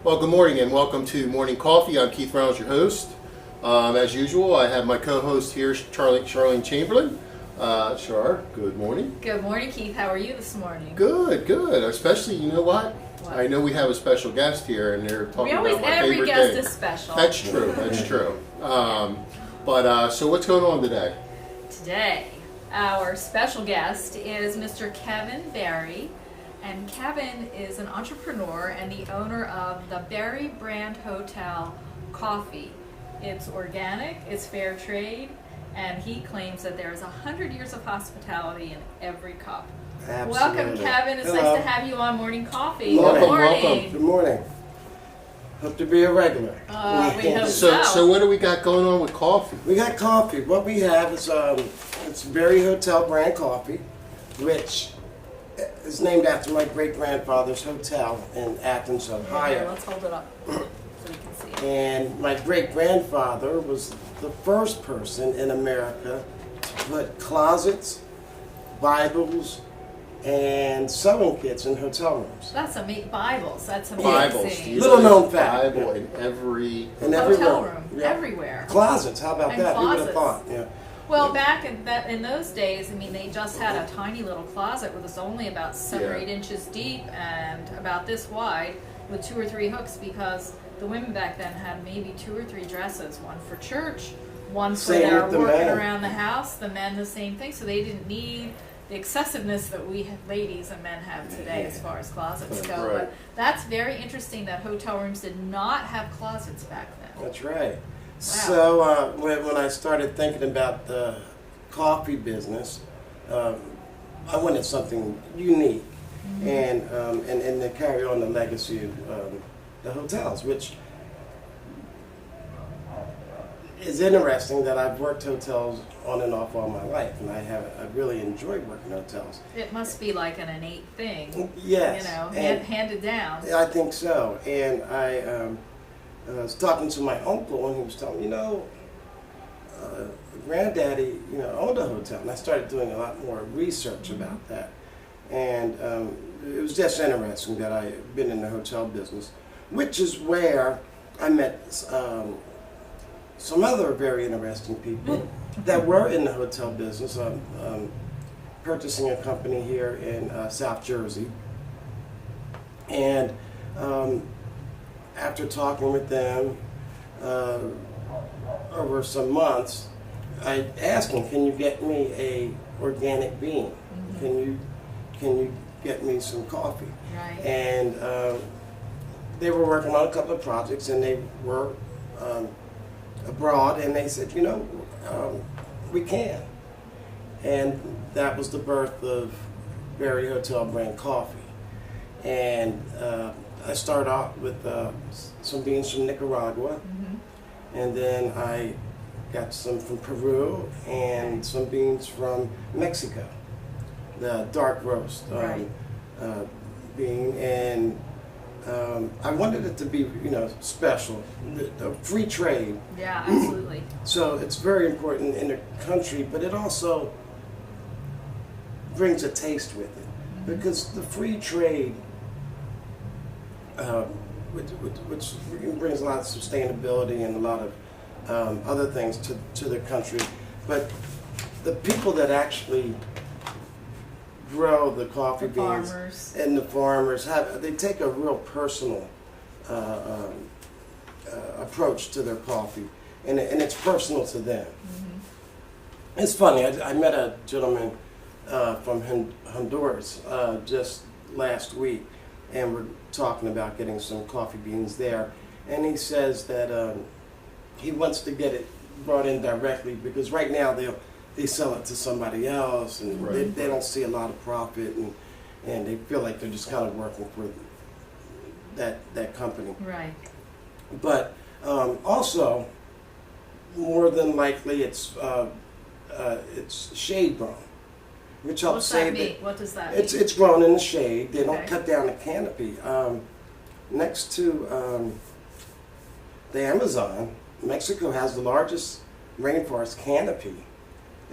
Well, good morning and welcome to Morning Coffee. I'm Keith Reynolds, your host. As usual, I have my co-host here, Charlene Chamberlain. Char, good morning. Good morning, Keith. How are you this morning? Good, good. Especially, you know what? I know we have a special guest here, and they're talking about my favorite thing. Every guest is special. That's true. That's true. So what's going on today? Today, our special guest is Mr. Kevin Berry. And Kevin is an entrepreneur and the owner of the Berryhotel Coffee. It's organic, it's fair trade, and he claims that there is 100 years of hospitality in every cup. Absolutely. Welcome, Kevin. It's Hello. nice to have you on Morning Coffee. Morning. Good morning. Welcome. Good morning. Hope to be a regular. We hope so. So what do we got going on with coffee? We got coffee. What we have is it's Berryhotel Brand Coffee, which is named after my great-grandfather's hotel in Athens, Here, Ohio. let's hold it up so we can see it. And my great-grandfather was the first person in America to put closets, Bibles, and sewing kits in hotel rooms. That's amazing. Bibles. That's amazing. Bibles. Little known fact. Bible in every... In every Hotel room. room. Yeah. Everywhere. Closets, how about And that? Who would have closets. thought? Yeah. Well, back in those days, I mean, they just had a tiny little closet that was only about 7 or 8 inches deep and about this wide with 2 or 3 hooks because the women back then had maybe 2 or 3 dresses, one for church, one for Same their with the working men. around the house, the men the same thing, so they didn't need the excessiveness that we ladies and men have today as far as closets go. Right. But that's very interesting that hotel rooms did not have closets back then. That's right. So when I started thinking about the coffee business, I wanted something unique, and to carry on the legacy of the hotels, which is interesting that I've worked hotels on and off all my life, and I really enjoyed working hotels. It must be like an innate thing. Yes, You know, and handed down. I think so. And I was talking to my uncle, and he was telling me, Granddaddy, owned a hotel, and I started doing a lot more research about that. And it was just interesting that I had been in the hotel business, which is where I met some other very interesting people that were in the hotel business, purchasing a company here in South Jersey. And after talking with them over some months, I asked them, "Can you get me a organic bean? Can you get me some coffee?" Right. And they were working on a couple of projects, and they were abroad, and they said, we can. And that was the birth of Berryhotel Brand Coffee. And I started off with some beans from Nicaragua, and then I got some from Peru and some beans from Mexico, the dark roast bean. And I wanted it to be, special, a free trade. Yeah, absolutely. So it's very important in the country, but it also brings a taste with it, because the free trade, which brings a lot of sustainability and a lot of other things to the country, but the people that actually grow the coffee beans Farmers. and the farmers they take a real personal approach to their coffee, and it's personal to them. It's funny, I met a gentleman from Honduras just last week, and we're talking about getting some coffee beans there, and he says that he wants to get it brought in directly, because right now they sell it to somebody else, and they don't see a lot of profit, and they feel like they're just kind of working for that company. Right. But also, more than likely, it's shade grown, which helps What's save that mean? it. What does that mean? It's grown in the shade. They don't Okay. cut down the canopy. Next to the Amazon, Mexico has the largest rainforest canopy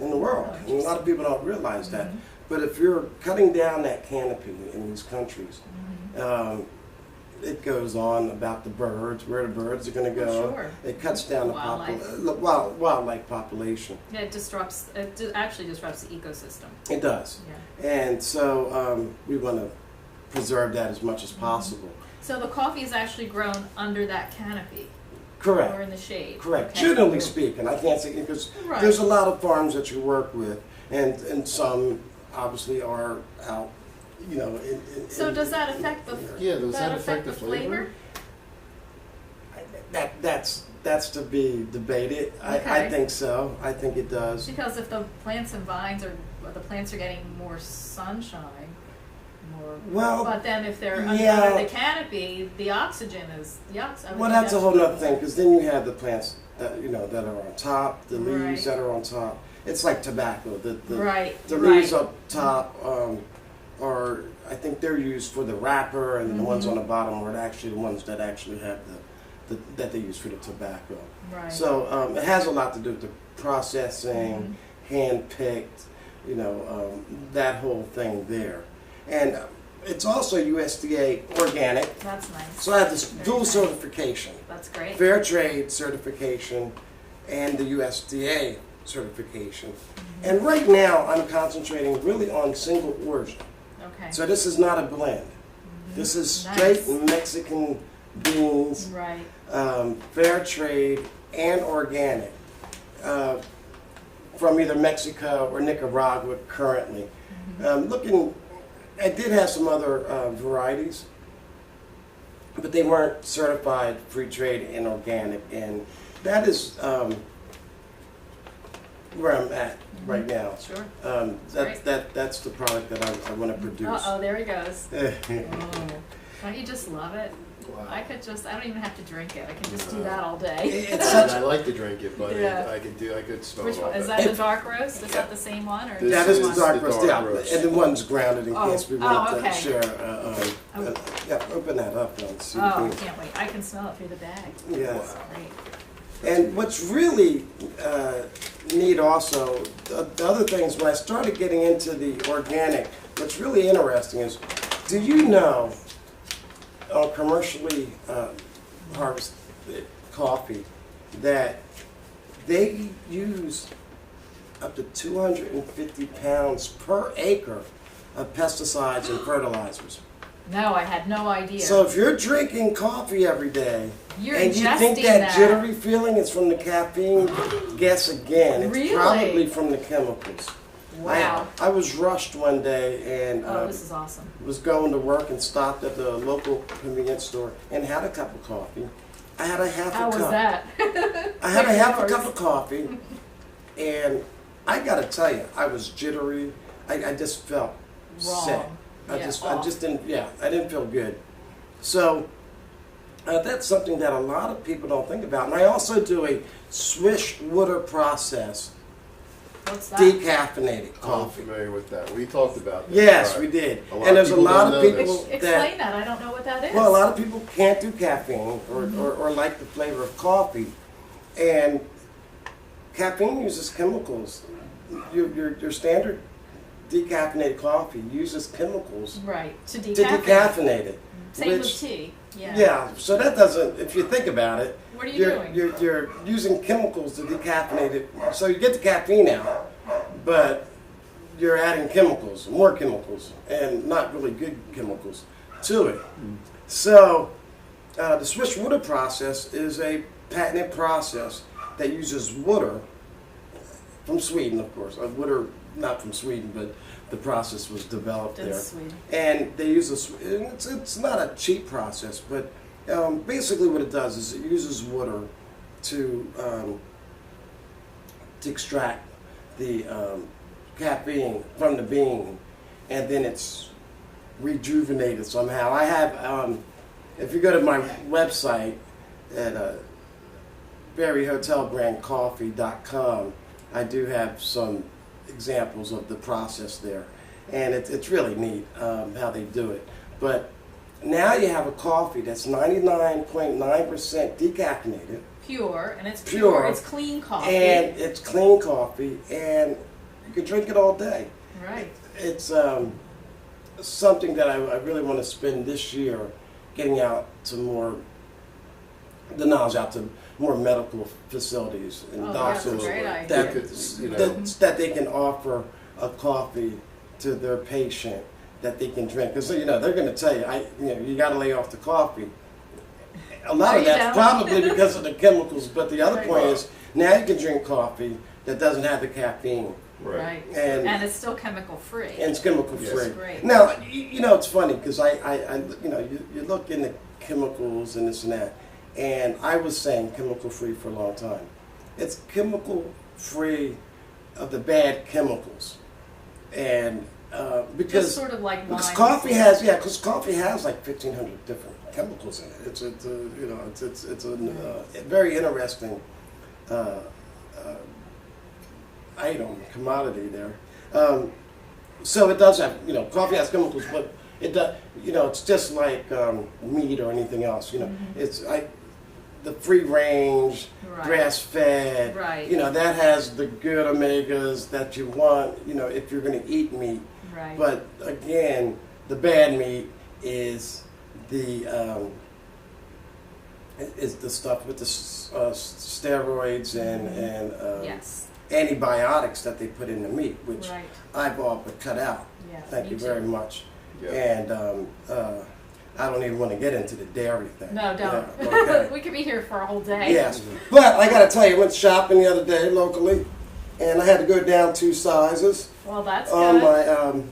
in the world. Oh, And a lot of people don't realize that. But if you're cutting down that canopy in these countries, it goes on about the birds, where the birds are going to go. Sure. It cuts down the wildlife population. Yeah, it actually disrupts the ecosystem. It does. Yeah. And so we want to preserve that as much as possible. So the coffee is actually grown under that canopy. Correct. Or in the shade. Correct. Okay. Generally speaking, I can't say, because Right. there's a lot of farms that you work with, and some obviously are out, you know. So does that affect the Does that affect the flavor? That's to be debated. I Okay. think so. I think it does. Because if the plants and vines the plants are getting more sunshine, Well, but then if they're yeah. under the canopy, the oxygen is Well, that's a whole other thing, because then you have the plants that that are on top, the leaves Right. that are on top. It's like tobacco. Right. The leaves up top are, I think they're used for the wrapper, and the ones on the bottom are actually the ones that actually have that they use for the tobacco. Right. So it has a lot to do with the processing, hand picked, that whole thing there. And it's also USDA organic. That's nice. So I have this Very dual nice. certification, That's great. fair trade certification and the USDA certification. And right now I'm concentrating really on single origin. Okay. So this is not a blend. This is straight Nice. Mexican beans, Right. fair trade and organic, from either Mexico or Nicaragua currently. I did have some other varieties, but they weren't certified free trade and organic, and that is where I'm at right now. Sure. That's the product that I want to produce. Oh, there he goes. Don't you just love it? Wow. I don't even have to drink it. I can just do that all day. It's such I like to drink it, but Yeah. I could smell Which it all one? Is day. that the dark roast? Is that the same one? Or This that is the is dark the roast, dark yeah, roast. and the one's grounded in case we wanted okay. to share. Yeah, open that up and see. Oh, I the can't wait. I can smell it through the bag. Yeah. That's great. And what's really neat also, the other things, when I started getting into the organic, what's really interesting is, do you know on commercially harvested coffee that they use up to 250 pounds per acre of pesticides and fertilizers? No, I had no idea. So if you're drinking coffee every day, You're and you think ingesting that that. jittery feeling is from the caffeine, guess again. It's Really? probably from the chemicals. Wow. I was rushed one day and Oh, this is awesome. was going to work and stopped at the local convenience store and had a cup of coffee. I had a half How a was cup. that? I had a half a Yours. cup of coffee, and I got to tell you, I was jittery. I just felt Wrong. sick. I Yeah, just didn't. Yeah, I didn't feel good. So that's something that a lot of people don't think about. And I also do a swish water process, What's that? decaffeinated I'm coffee. familiar with that. We talked about that. Yes, Right. we did. A lot And there's of a people lot don't of know people this. Explain that. I don't know what that is. Well, a lot of people can't do caffeine or like the flavor of coffee. And caffeine uses chemicals. Your standard decaffeinated coffee uses chemicals Right. To to decaffeinate. decaffeinate it. Same with which- tea. Yeah. Yeah, so that doesn't, if you think about it, What are you doing? You're using chemicals to decaffeinate it. So you get the caffeine out, but you're adding chemicals, more chemicals, and not really good chemicals to it. So the Swiss water process is a patented process that uses water from Sweden, of course. Water, not from Sweden, but the process was developed In there. Sweden. And they use it's not a cheap process, but basically what it does is it uses water to extract the caffeine from the bean, and then it's rejuvenated somehow. I have, if you go to my website at Berryhotel Brand Coffee.com, I do have some examples of the process there, and it's really neat how they do it. But now you have a coffee that's 99.9% decaffeinated, Pure, and it's Pure. pure. It's clean coffee. and it's clean coffee, and you can drink it all day. Right. It's something that I really want to spend this year getting out to the knowledge out to more medical facilities and That's a doctors great idea. that they can offer a coffee to their patient that they can drink. Because they're going to tell you, you got to lay off the coffee. A lot of that's probably because of the chemicals, but the other point is now you can drink coffee that doesn't have the caffeine. Right. And it's still chemical free. And it's chemical free. Great. Now, it's funny because you look into chemicals and this and that, and I was saying chemical free for a long time. It's chemical free of the bad chemicals, and because just sort of like wine. Coffee has like 1,500 different chemicals in it. It's a very interesting commodity there. So it does have, coffee has chemicals, but it does, it's just like meat or anything else. It's the free range, grass fed. Right. That has the good omegas that you want. If you're going to eat meat. Right. But again, the bad meat is the stuff with the steroids and yes. antibiotics that they put in the meat, which I've all but cut out. Yeah, Thank you very much. Yeah. And I don't even want to get into the dairy thing. No, don't. Yeah, okay. We could be here for a whole day. Yes, but I got to tell you, I went shopping the other day locally, and I had to go down 2 sizes. Well, that's on good.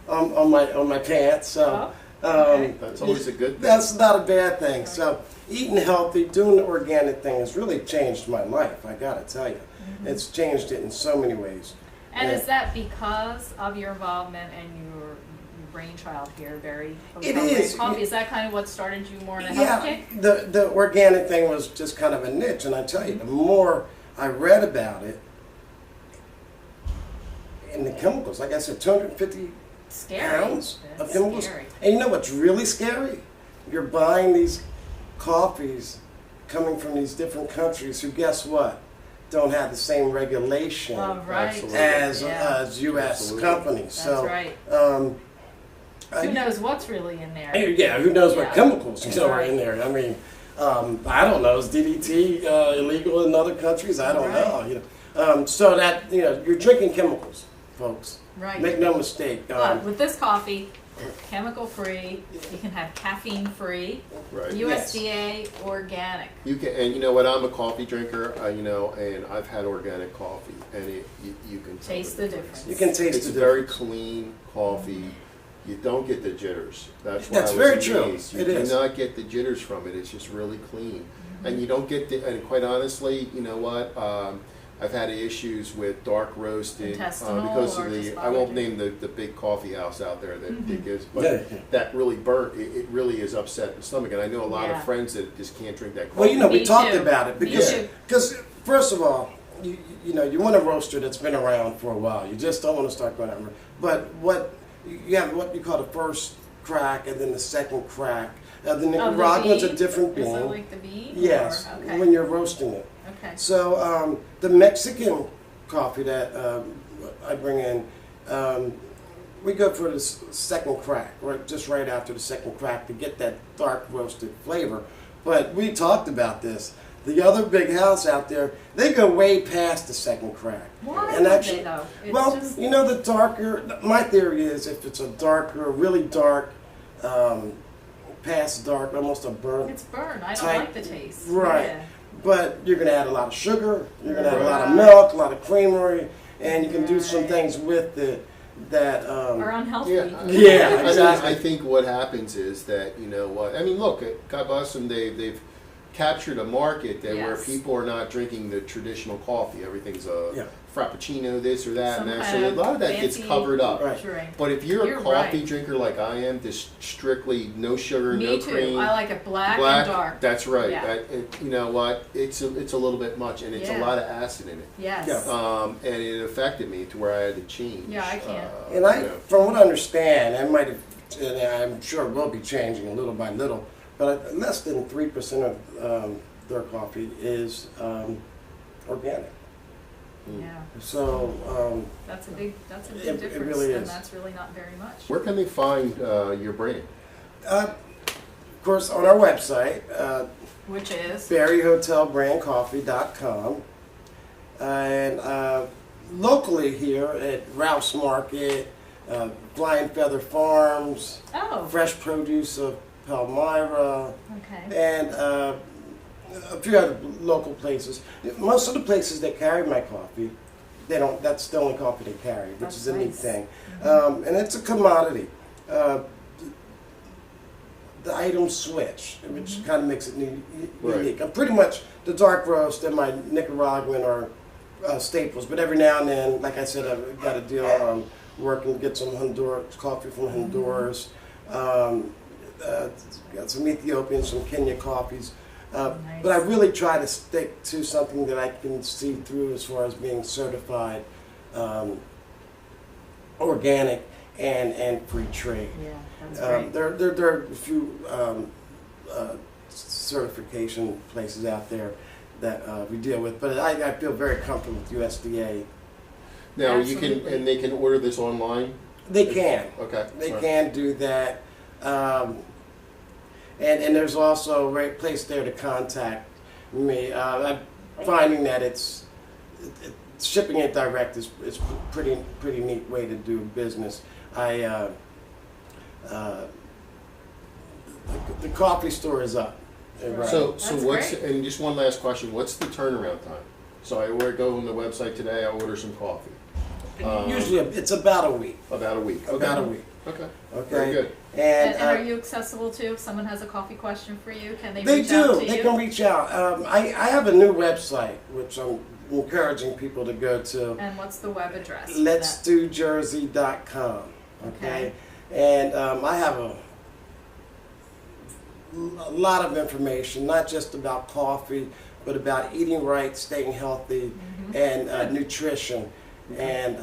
on my pants. So okay. That's always a good thing. That's not a bad thing. So eating healthy, doing the organic thing has really changed my life. I got to tell you, it's changed it in so many ways. And is that because of your involvement and your brainchild here, Berryhotel Brand Coffee? Is that kind of what started you more in a health kick? The organic thing was just kind of a niche, and I tell you, the more I read about it, and the chemicals, like I said, 250 pounds of chemicals. Scary. And you know what's really scary? You're buying these coffees coming from these different countries who, guess what, don't have the same regulation as U.S. companies. That's so, right. Who knows what's really in there? Yeah, who knows what chemicals are in there? I mean, I don't know. Is DDT illegal in other countries? I don't know. So that you're drinking chemicals, folks. Right. Make no mistake. But with this coffee, chemical free, you can have caffeine free, USDA organic. You can, and you know what? I'm a coffee drinker. And I've had organic coffee, and you can taste the difference. You can taste the difference. It's very clean coffee. You don't get the jitters. That's very true. You cannot get the jitters from it. It's just really clean, and you don't get the. And quite honestly, you know what? I've had issues with dark roasted because of the. I won't name the big coffee house out there that gives, but that really burnt. It really is upset the stomach, and I know a lot of friends that just can't drink that coffee. Well, we talked about it because first of all, you want a roaster that's been around for a while. You just don't want to start going out. But you have what you call the first crack and then the second crack. The Nicaraguan's a different bean. Is it like the bean? Yes, okay. when you're roasting it. Okay. So the Mexican coffee that I bring in, we go for the second crack, just right after the second crack to get that dark roasted flavor. But we talked about this. The other big house out there, they go way past the second crack. Why and actually, they though? The darker, my theory is if it's a darker, really dark, past dark, almost a burnt. It's burnt. I don't like the taste. Right. Yeah. But you're going to add a lot of sugar, you're going to add a lot of milk, a lot of creamery, and you can do some things with it that are unhealthy. Yeah, exactly. I think what happens is that, you know what, I mean, look, God bless them, they've captured a market that where people are not drinking the traditional coffee. Everything's a frappuccino, this or that, and that. So a lot of that gets covered up. Right. But if you're a coffee drinker like I am, just strictly no sugar, no cream. Me too. I like it black and dark. That's right. Yeah. You know what? It's a little bit much, and it's a lot of acid in it. Yes. And it affected me to where I had to change. Yeah, I can't. And from what I understand, I might have, and I'm sure it will be changing little by little, but less than 3% of their coffee is organic. Yeah. So that's a big difference, it really is. and that's really not very much. Where can they find your brand? course, on our website, which is Berryhotelbrandcoffee.com, and locally here at Ralph's Market, Flying Feather Farms, Fresh Produce of Palmyra, and a few other local places. Most of the places that carry my coffee, they don't. That's the only coffee they carry, which is a neat thing. And it's a commodity. The items switch, which kind of makes it unique. I'm pretty much the dark roast and my Nicaraguan are staples, but every now and then, like I said, I've got a deal on working to get some Honduras coffee from Honduras. Got some Ethiopian, some Kenya coffees. But I really try to stick to something that I can see through as far as being certified organic and free trade. Yeah, that's great. There are a few certification places out there that we deal with, but I feel very comfortable with USDA. Now you can, and they can order this online? They can. Okay. They can do that. And there's also a right place there to contact me. I'm finding that it's shipping it direct is pretty neat way to do business. The coffee store is up. Right. So what's great. And just one last question: what's the turnaround time? So I go on the website today. I order some coffee. Usually it's about a week. About a week. Okay. About a week. Okay. Okay. Very good. And are you accessible too? If someone has a coffee question for you, can they reach do. out to you? They can reach out. I have a new website, which I'm encouraging people to go to. And what's the web address? Let'sDoJersey.com. Okay. And I have a lot of information, not just about coffee, but about eating right, staying healthy, and nutrition. And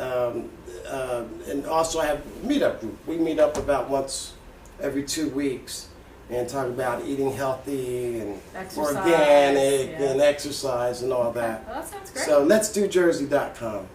also I have a meetup group. We meet up about once every 2 weeks and talk about eating healthy and organic and exercise and all that. Well, that sounds great. So Let'sDoJersey.com.